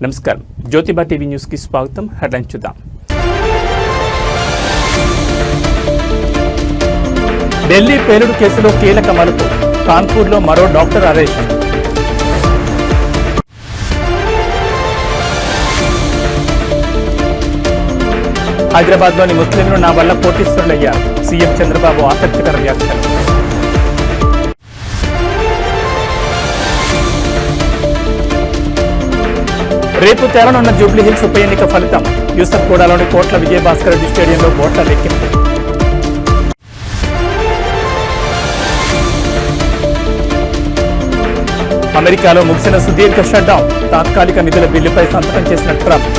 నమస్కారం Jyotiba TV news కి స్వాగతం. హెడ్లైన్స్ చూద్దాం. ఢిల్లీ పేలుడు కేసులో కీలక మలుపు, కాన్పూర్లో మరో డాక్టర్ అరెస్ట్. హైదరాబాద్లోని ముస్లింలు నా వల్ల కోటీశ్వరులయ్యారు, సీఎం చంద్రబాబు ఆసక్తికర వ్యాఖ్యలు. రేపు తేలనున్న జూబ్లీహిల్స్ ఉప ఎన్నిక ఫలితం, యూసఫ్గూడలోని కోట్ల విజయభాస్కర్ రెడ్డి స్టేడియంలో ఓట్ల లెక్కింపు. అమెరికాలో ముగిసిన సుదీర్ఘ షట్డౌన్, తాత్కాలిక నిధుల బిల్లుపై సంతకం చేసిన ట్రంప్.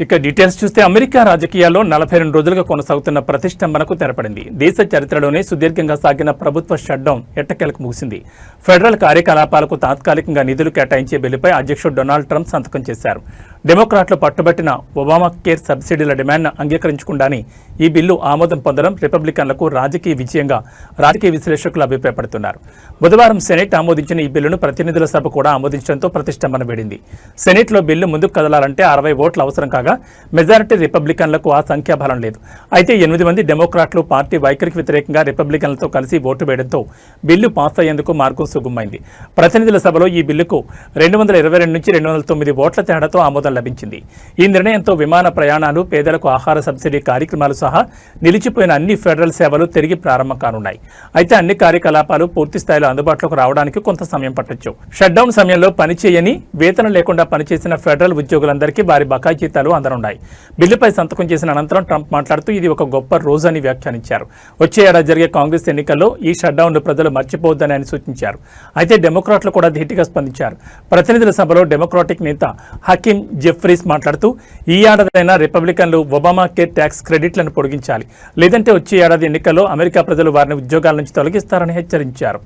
ఇక డీటెయిల్స్ చూస్తే అమెరికా రాజకీయాల్లో 42 రోజులుగా కొనసాగుతున్న ప్రతిష్టంభనకు తెరపడింది. దేశ చరిత్రలోనే సుదీర్ఘంగా సాగిన ప్రభుత్వ షట్డౌన్ ఎట్టకేలకు ముగిసింది. ఫెడరల్ కార్యకలాపాలకు తాత్కాలికంగా నిధులు కేటాయించే బిల్లుపై అధ్యక్షుడు డొనాల్డ్ ట్రంప్ సంతకం చేశారు. డెమోక్రాట్లు పట్టుబట్టిన ఒబామా కేర్ సబ్సిడీల డిమాండ్ను అంగీకరించకుండానే ఈ బిల్లు ఆమోదం పొందడం రిపబ్లికన్లకు రాజకీయ విజయంగా రాజకీయ విశ్లేషకులు అభిప్రాయపడుతున్నారు. బుధవారం సెనెట్ ఆమోదించిన ఈ బిల్లును ప్రతినిధుల సభ కూడా ఆమోదించడంతో ప్రతిష్టంభన వేడింది. సెనెట్లో బిల్లు ముందుకు కదలాలంటే 60 ఓట్లు అవసరం కాగా మెజారిటీ రిపబ్లికన్లకు ఆ సంఖ్యాబలం లేదు. అయితే 8 మంది డెమోక్రాట్లు పార్టీ వైఖరికి వ్యతిరేకంగా రిపబ్లికన్లతో కలిసి ఓటు వేయడంతో బిల్లు పాస్ అయ్యేందుకు మార్గం సుగమైంది. ప్రతినిధుల సభలో ఈ బిల్లుకు 222 నుంచి 209 ఓట్ల తేడాతో ఆమోదం లభించింది. ఈ నిర్ణయంతో విమాన ప్రయాణాలు, పేదలకు ఆహార సబ్సిడీ కార్యక్రమాలు సహా నిలిచిపోయిన అన్ని ఫెడరల్ సేవలు తిరిగి ప్రారంభం కానున్నాయి. అయితే అన్ని కార్యకలాపాలు పూర్తి స్థాయిలో అందుబాటులోకి రావడానికి కొంత సమయం పట్టొచ్చు. షట్డౌన్ సమయంలో పనిచేయని, వేతనం లేకుండా పనిచేసిన ఫెడరల్ ఉద్యోగులందరికీ వారి బకాయి జీతాలు అందనున్నాయి. బిల్లుపై సంతకం చేసిన అనంతరం ట్రంప్ మాట్లాడుతూ ఇది ఒక గొప్ప రోజు అని వ్యాఖ్యానించారు. వచ్చే ఏడాది జరిగే కాంగ్రెస్ ఎన్నికల్లో ఈ షట్డౌన్ను ప్రజలు మర్చిపోవద్దని ఆయన సూచించారు. అయితే డెమోక్రాట్లు కూడా ధీటుగా స్పందించారు. ప్రతినిధుల సభలో డెమోక్రాటిక్ నేత హకీమ్ జెఫ్రీస్ మాట్లాడుతూ ఈ ఏడాదైనా రిపబ్లికన్లు ఒబామా కేర్ ట్యాక్స్ క్రెడిట్లను పొడిగించాలి, లేదంటే వచ్చే ఏడాది ఎన్నికల్లో అమెరికా ప్రజలు వారిని ఉద్యోగాల నుంచి తొలగిస్తారని హెచ్చరించారు.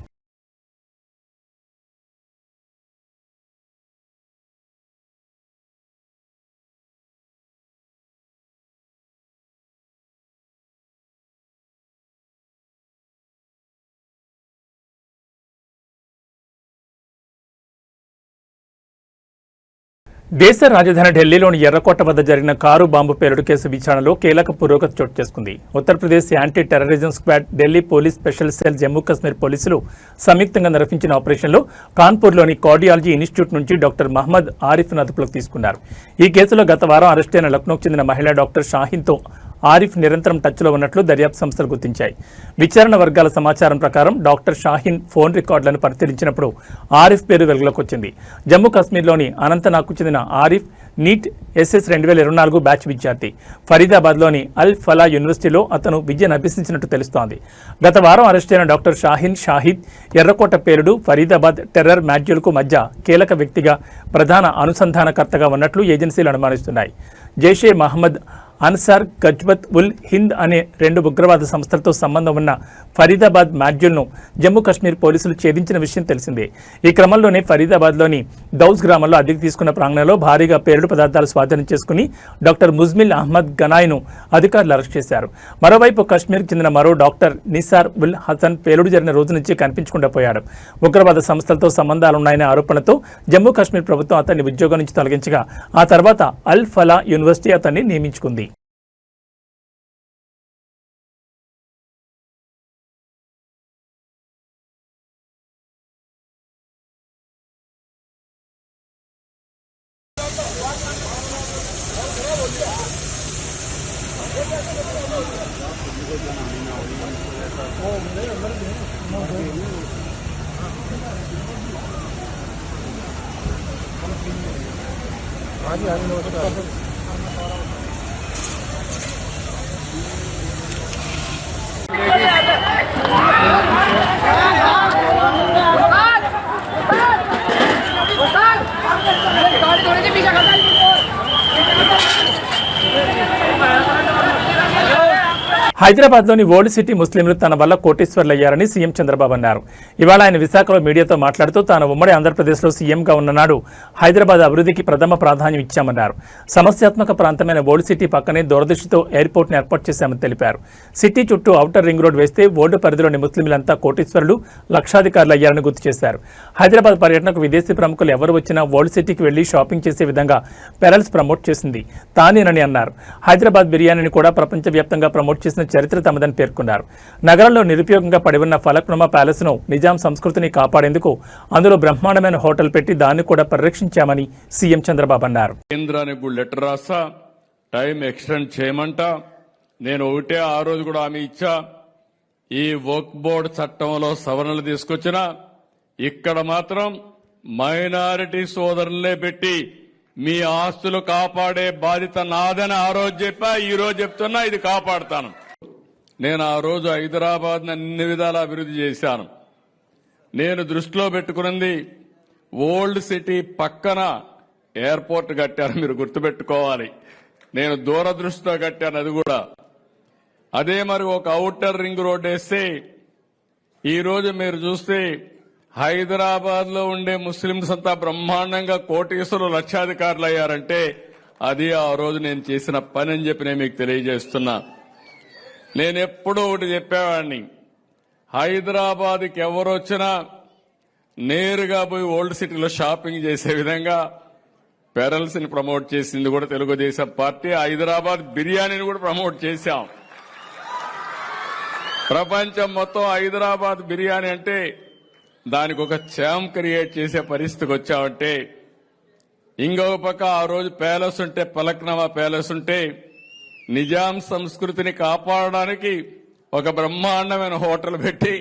దేశ రాజధాని ఢిల్లీలోని ఎర్రకోట వద్ద జరిగిన కారు బాంబు పేలుడు కేసు విచారణలో కీలక పురోగతి చోటు చేసుకుంది. Uttar Pradesh anti terrorism squad, Delhi police special cell, Jammu Kashmir పోలీసులు సంయుక్తంగా నిర్వహించిన ఆపరేషన్లో కాన్పూర్లోని కార్డియాలజీ ఇన్స్టిట్యూట్ నుంచి డాక్టర్ మహమ్మద్ ఆరిఫ్ను అదుపులోకి తీసుకున్నారు. ఈ కేసులో గత వారం అరెస్టైన లక్నోకు చెందిన మహిళా డాక్టర్ షాహీన్తో ఆరిఫ్ నిరంతరం టచ్లో ఉన్నట్లు దర్యాప్తు సంస్థలు గుర్తించాయి. విచారణ వర్గాల సమాచారం ప్రకారం డాక్టర్ షాహీన్ ఫోన్ రికార్డులను పరిశీలించినప్పుడు ఆరిఫ్ పేరు వెలుగులోకి వచ్చింది. జమ్మూ కాశ్మీర్లోని అనంతనాగ్కు చెందిన ఆరిఫ్ నీట్ SS 2024 బ్యాచ్ విద్యార్థి. ఫరీదాబాద్లోని అల్ ఫలా యూనివర్సిటీలో అతను విద్యను అభ్యసించినట్టు తెలుస్తోంది. గత వారం అరెస్టైన డాక్టర్ షాహీన్ షాహిద్ ఎర్రకోట పేలుడు, ఫరీదాబాద్ టెర్రర్ మాడ్యూల్కు మధ్య కీలక వ్యక్తిగా, ప్రధాన అనుసంధానకర్తగా ఉన్నట్లు ఏజెన్సీలు అనుమానిస్తున్నాయి. జైషే మహమ్మద్, అన్సార్ గజ్వత్ ఉల్ హింద్ అనే 2 ఉగ్రవాద సంస్థలతో సంబంధం ఉన్న ఫరీదాబాద్ మాడ్యూల్ను జమ్మూ కాశ్మీర్ పోలీసులు ఛేదించిన విషయం తెలిసిందే. ఈ క్రమంలోనే ఫరీదాబాద్లోని దౌజ్ గ్రామంలో అద్దెకు తీసుకున్న ప్రాంగణంలో భారీగా పేలుడు పదార్థాలు స్వాధీనం చేసుకుని డాక్టర్ ముజ్మిల్ అహ్మద్ గనాయ్ను అధికారులు అరెస్ట్ చేశారు. మరోవైపు కాశ్మీర్కు చెందిన మరో డాక్టర్ నిసార్ ఉల్ హసన్ పేలుడు జరిగిన రోజు నుంచి కనిపించకుండా పోయాడు. ఉగ్రవాద సంస్థలతో సంబంధాలున్నాయనే ఆరోపణలతో జమ్మూ కాశ్మీర్ ప్రభుత్వం అతన్ని ఉద్యోగం నుంచి తొలగించగా ఆ తర్వాత అల్ ఫలా యూనివర్సిటీ అతన్ని నియమించుకుంది. హైదరాబాద్లోని ఓల్డ్ సిటీ ముస్లింలు తన వల్ల కోటీశ్వర్లయ్యారని సీఎం చంద్రబాబు అన్నారు. ఇవాళ ఆయన విశాఖలో మీడియాతో మాట్లాడుతూ తాను ఉమ్మడి ఆంధ్రప్రదేశ్లో సీఎంగా ఉన్ననాడు హైదరాబాద్ అభివృద్ధికి ప్రథమ ప్రాధాన్యం ఇచ్చామన్నారు. సమస్యాత్మక ప్రాంతమైన ఓల్డ్ సిటీ పక్కనే దూరదృష్టితో ఎయిర్పోర్ట్ను ఏర్పాటు చేశామని తెలిపారు. సిటీ చుట్టూ ఔటర్ రింగ్ రోడ్ వేస్తే ఓల్డ్ పరిధిలోని ముస్లింలంతా కోటీశ్వరులు, లక్షాధికారులయ్యారని గుర్తు చేశారు. హైదరాబాద్ పర్యటనకు విదేశీ ప్రముఖులు ఎవరు వచ్చినా ఓల్డ్ సిటీకి వెళ్లి షాపింగ్ చేసే విధంగా పెరల్స్ ప్రమోట్ చేసింది తానేనని అన్నారు. హైదరాబాద్ బిర్యానీని కూడా ప్రపంచవ్యాప్తంగా ప్రమోట్ చేసిన చరిత్ర తమదని పేర్కొన్నారు. నగరంలో నిరుపయోగంగా పడి ఉన్న ఫలక్నుమా ప్యాలెస్ ను నిజాం సంస్కృతిని కాపాడేందుకు అందులో బ్రహ్మాండమైన హోటల్ పెట్టి దాన్ని కూడా పరిరక్షించామని సీఎం చంద్రబాబు అన్నారు. కేంద్రానికి లెటర్ రాసా, టైం ఎక్స్టెండ్ చేయమంట. నేను ఒకటే ఆ రోజు కూడా హామీ ఇచ్చా, ఈ వక్ఫ్ బోర్డు చట్టంలో సవరణలు తీసుకొచ్చిన ఇక్కడ మాత్రం మైనారిటీ సోదరులనే పెట్టి మీ ఆస్తులు కాపాడే బాధ్యత నాదని ఆ రోజు చెప్పా, ఈ రోజు చెప్తున్నా, ఇది కాపాడుతాను. నేను ఆ రోజు హైదరాబాద్ అన్ని విధాలా అభివృద్ధి చేశాను. నేను దృష్టిలో పెట్టుకున్నది ఓల్డ్ సిటీ పక్కన ఎయిర్పోర్ట్ కట్టాను. మీరు గుర్తుపెట్టుకోవాలి, నేను దూరదృష్టితో కట్టాను. అది కూడా అదే మరి ఒక ఔటర్ రింగ్ రోడ్ వేస్తే ఈ రోజు మీరు చూస్తే హైదరాబాద్ లో ఉండే ముస్లింస్ అంతా బ్రహ్మాండంగా కోటీశ్వరులు, లక్షాధికారులు అయ్యారంటే అది ఆ రోజు నేను చేసిన పని అని చెప్పి నేను మీకు తెలియజేస్తున్నా. నేను ఎప్పుడూ ఒకటి చెప్పేవాడిని, హైదరాబాద్కి ఎవరు వచ్చినా నేరుగా పోయి ఓల్డ్ సిటీలో షాపింగ్ చేసే విధంగా పెరల్స్ ని ప్రమోట్ చేసింది కూడా తెలుగుదేశం పార్టీ. హైదరాబాద్ బిర్యానీని కూడా ప్రమోట్ చేశాం. ప్రపంచం మొత్తం హైదరాబాద్ బిర్యానీ అంటే దానికి ఒక ఛాంప్ క్రియేట్ చేసే పరిస్థితికి వచ్చామంటే, ఇంకొక పక్క ఆ రోజు ప్యాలెస్ ఉంటే, ఫలక్నుమా ప్యాలెస్ ఉంటే నిజాం సంస్కృతిని కాపాడడానికి ఒక బ్రహ్మాండమైన హోటల్ పెట్టి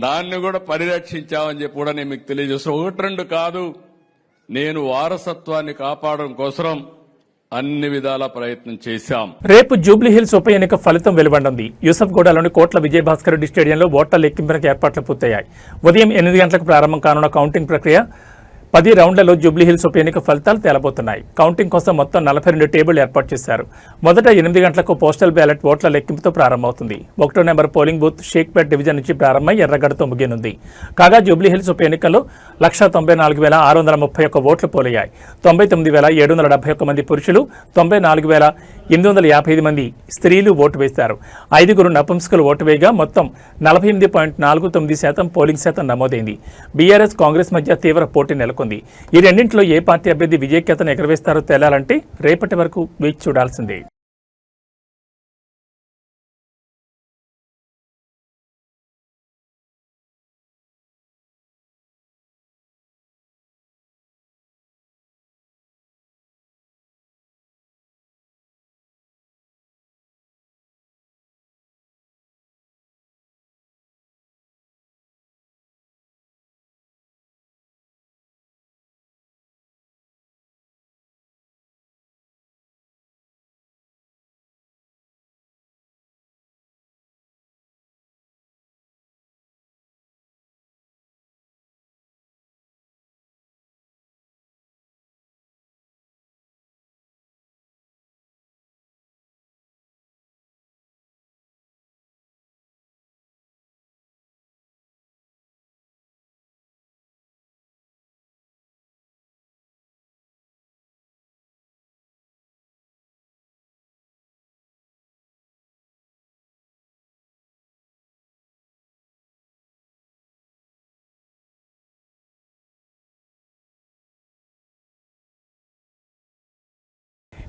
దాన్ని కూడా పరిరక్షించామని చెప్పి కూడా నేను మీకు తెలియజేస్తాను. ఒకటి రెండు కాదు, నేను వారసత్వాన్ని కాపాడడం కోసం అన్ని విధాల ప్రయత్నం చేశాం. రేపు జూబ్లీహిల్స్ ఉప ఎన్నిక ఫలితం వెలువడనుంది. యూసఫ్గూడలోని కోట్ల విజయభాస్కర్ రెడ్డి స్టేడియంలో ఓట్ల లెక్కింపునకు ఏర్పాట్లు పూర్తయ్యాయి. ఉదయం 8 గంటలకు ప్రారంభం కానున్న కౌంటింగ్ ప్రక్రియ 10 రౌండ్లలో జూబ్లీహిల్స్ ఉప ఎన్నిక ఫలితాలు తేలబోతున్నాయి. కౌంటింగ్ కోసం మొత్తం 42 టేబుల్ ఏర్పాటు చేశారు. మొదట 8 గంటలకు పోస్టల్ బ్యాలెట్ ఓట్ల లెక్కింపుతో ప్రారంభమవుతుంది. 1వ number polling booth Shaikpet division నుంచి ప్రారంభమై ఎర్రగడ్డతో ముగియనుంది. కాగా జూబ్లీహిల్స్ ఉప ఎన్నికల్లో 194,631 ఓట్లు పోలయ్యాయి. 99,771 మంది పురుషులు, 94,855 మంది స్త్రీలు ఓటు వేశారు. 5 నపుంసకులు ఓటు వేయగా మొత్తం 48.49% పోలింగ్ శాతం నమోదైంది. బీఆర్ఎస్, కాంగ్రెస్ మధ్య తీవ్ర పోటీ నెలకొంది. ఈ రెండింటిలో ఏ పార్టీ అభ్యర్థి విజయకేతను ఎగరవేస్తారో తేలాలంటే రేపటి వరకు వేచి చూడాల్సిందే.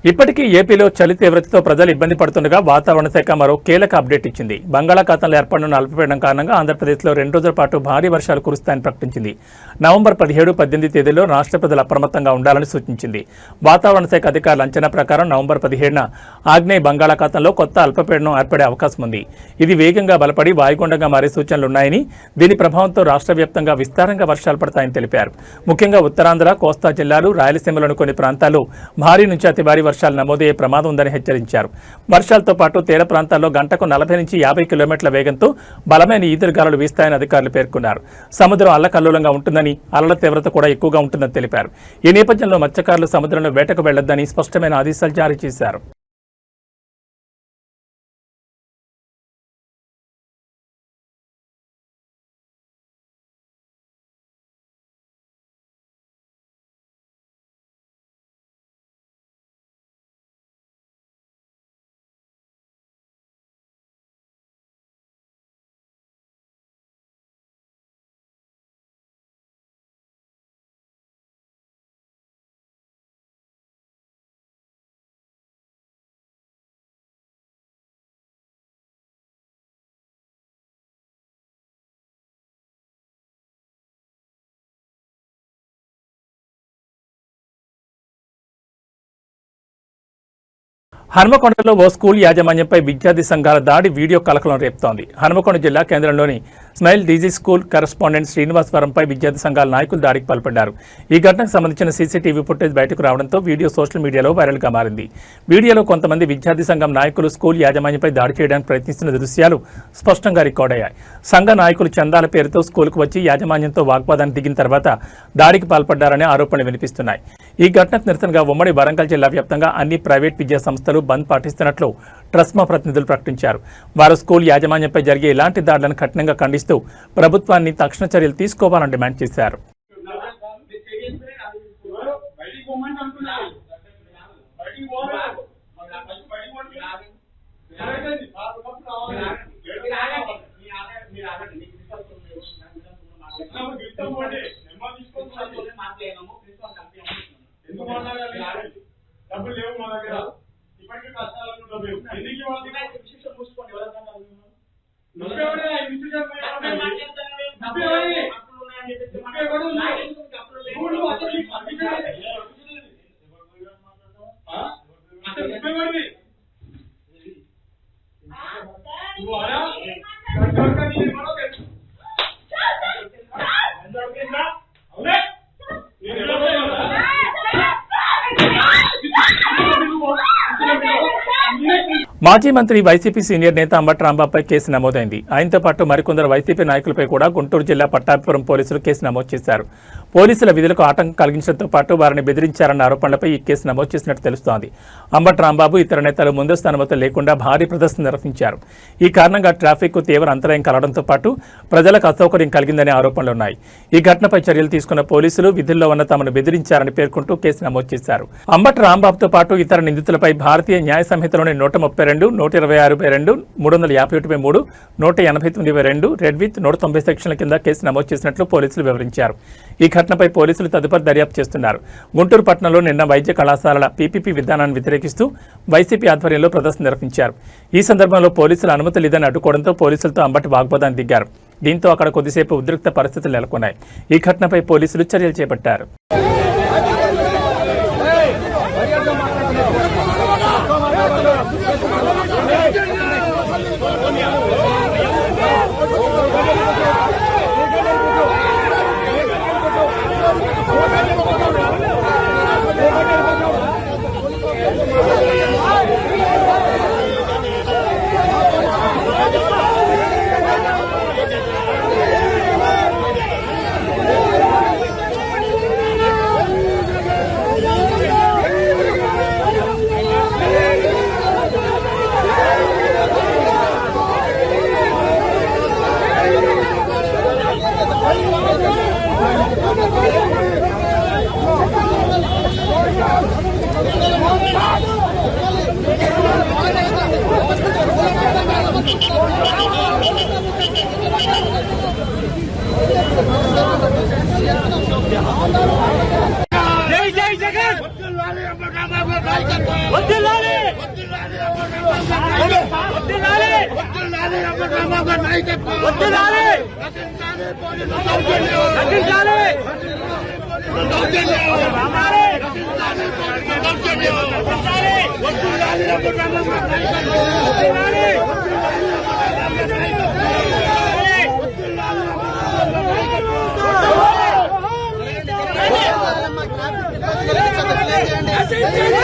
ఇప్పటికీ ఏపీలో చలి తీవ్రతతో ప్రజలు ఇబ్బంది పడుతుండగా వాతావరణ శాఖ మరో కీలక అప్డేట్ ఇచ్చింది. బంగాళాఖాతంలో ఏర్పడిన అల్పపీడనం కారణంగా ఆంధ్రప్రదేశ్లో 2 రోజుల పాటు భారీ వర్షాలు కురుస్తాయని ప్రకటించింది. నవంబర్ 17, 18 తేదీల్లో రాష్ట్ర ప్రజలు అప్రమత్తంగా ఉండాలని సూచించింది. వాతావరణ శాఖ అధికారుల అంచనా ప్రకారం నవంబర్ 17న ఆగ్నేయ బంగాళాఖాతంలో కొత్త అల్పపీడనం ఏర్పడే అవకాశం ఉంది. ఇది వేగంగా బలపడి వాయుగుండంగా మారే సూచనలున్నాయని, దీని ప్రభావంతో రాష్ట్ర వ్యాప్తంగా విస్తారంగా వర్షాలు పడతాయని తెలిపారు. ముఖ్యంగా ఉత్తరాంధ్ర, కోస్తా జిల్లాలు, రాయలసీమలోని కొన్ని ప్రాంతాల్లో భారీ నుంచి అతి భారీ వర్షాలు నమోదయ్యే ప్రమాదం ఉందని హెచ్చరించారు. వర్షాలతో పాటు తీర ప్రాంతాల్లో గంటకు 40 నుంచి 50 కిలోమీటర్ల వేగంతో బలమైన ఈదురుగాలులు వీస్తాయని అధికారులు పేర్కొన్నారు. సముద్రం అల్లకల్లోలంగా ఉంటుందని, అలల తీవ్రత కూడా ఎక్కువగా ఉంటుందని తెలిపారు. ఈ నేపథ్యంలో మత్స్యకారులు సముద్రంలో వేటకు వెళ్లొద్దని స్పష్టమైన ఆదేశాలు జారీ చేశారు. హన్మకొండలో ఓ స్కూల్ యాజమాన్యంపై విద్యార్థి సంఘాల దాడి వీడియో కలకలం రేపుతోంది. హన్మకొండ జిల్లా కేంద్రంలోని స్మైల్ డీజీ స్కూల్ కరెస్పాండెంట్ శ్రీనివాసవరంపై విద్యార్థి సంఘాల నాయకులు దాడికి పాల్పడ్డారు. ఈ ఘటనకు సంబంధించిన సీసీటీవీ ఫుటేజ్ బయటకు రావడంతో వీడియో సోషల్ మీడియాలో వైరల్గా మారింది. వీడియోలో కొంతమంది విద్యార్థి సంఘం నాయకులు స్కూల్ యాజమాన్యంపై దాడి చేయడానికి ప్రయత్నిస్తున్న దృశ్యాలు స్పష్టంగా రికార్డయ్యాయి. సంఘ నాయకులు చందాల పేరుతో స్కూల్కు వచ్చి యాజమాన్యంతో వాగ్వాదానికి దిగిన తర్వాత దాడికి పాల్పడ్డారనే ఆరోపణలు వినిపిస్తున్నాయి. ఈ ఘటనకు నిరసనగా ఉమ్మడి వరంగల్ జిల్లా వ్యాప్తంగా అన్ని ప్రైవేట్ విద్యా సంస్థలు బంద్ పాటిస్తున్నట్లు ట్రస్మా ప్రతినిధులు ప్రకటించారు. వారు స్కూల్ యాజమాన్యంపై జరిగే ఇలాంటి దాడులను కఠినంగా ఖండిస్తూ ప్రభుత్వాన్ని తక్షణ చర్యలు తీసుకోవాలని డిమాండ్ చేశారు. డబ్బులు లేవు మా దగ్గర, ఇప్పటికీ కష్టాలను మూసుకోండి. మాజీ మంత్రి వైసీపీ సీనియర్ నేత అంబటి రాంబాబుపై కేసు నమోదైంది. ఆయనతో పాటు మరికొందరు వైసీపీ నాయకులపై కూడా గుంటూరు జిల్లా పట్టాభిపురం పోలీసులు కేసు నమోదు చేశారు. పోలీసుల విధులకు ఆటంకం కలిగించడంతో పాటు వారిని బెదిరించారన్న ఆరోపణలపై ఈ కేసు నమోదు చేసినట్టు తెలుస్తోంది. అంబటి రాంబాబు ఇతర నేతలు ముందస్తు అనుమతులు లేకుండా భారీ ప్రదర్శన నిర్వహించారు. ఈ కారణంగా ట్రాఫిక్ తీవ్ర అంతరాయం కలగడంతో పాటు ప్రజలకు అసౌకర్యం కలిగిందనే ఆరోపణలున్నాయి. ఈ ఘటనపై చర్యలు తీసుకున్న పోలీసులు విధుల్లో ఉన్న తమను బెదిరించారని పేర్కొంటూ కేసు నమోదు చేశారు. అంబటి రాంబాబుతో పాటు ఇతర నిందితులపై భారతీయ న్యాయ సంహితలోని 132, 126(2), 351(3), 189(2), రెడ్ విత్ 190 సెక్షన్ల కింద కేసు నమోదు చేసినట్లు పోలీసులు వివరించారు. ఈ ఘటనపై పోలీసులు తదుపరి దర్యాప్తు చేస్తున్నారు. గుంటూరు పట్టణంలో నిన్న వైద్య కళాశాలల పీపీపీ విధానాన్ని వ్యతిరేకిస్తూ వైసీపీ ఆధ్వర్యంలో ప్రదర్శన నిర్వహించారు. ఈ సందర్భంలో పోలీసులు అనుమతి లేదని అడ్డుకోవడంతో పోలీసులతో అంబటి వాగ్వాదానికి దిగారు. దీంతో అక్కడ కొద్దిసేపు ఉద్రిక్త పరిస్థితులు నెలకొన్నాయి. ఈ ఘటనపై పోలీసులు చర్యలు చేపట్టారు. జై జగన్ Yes,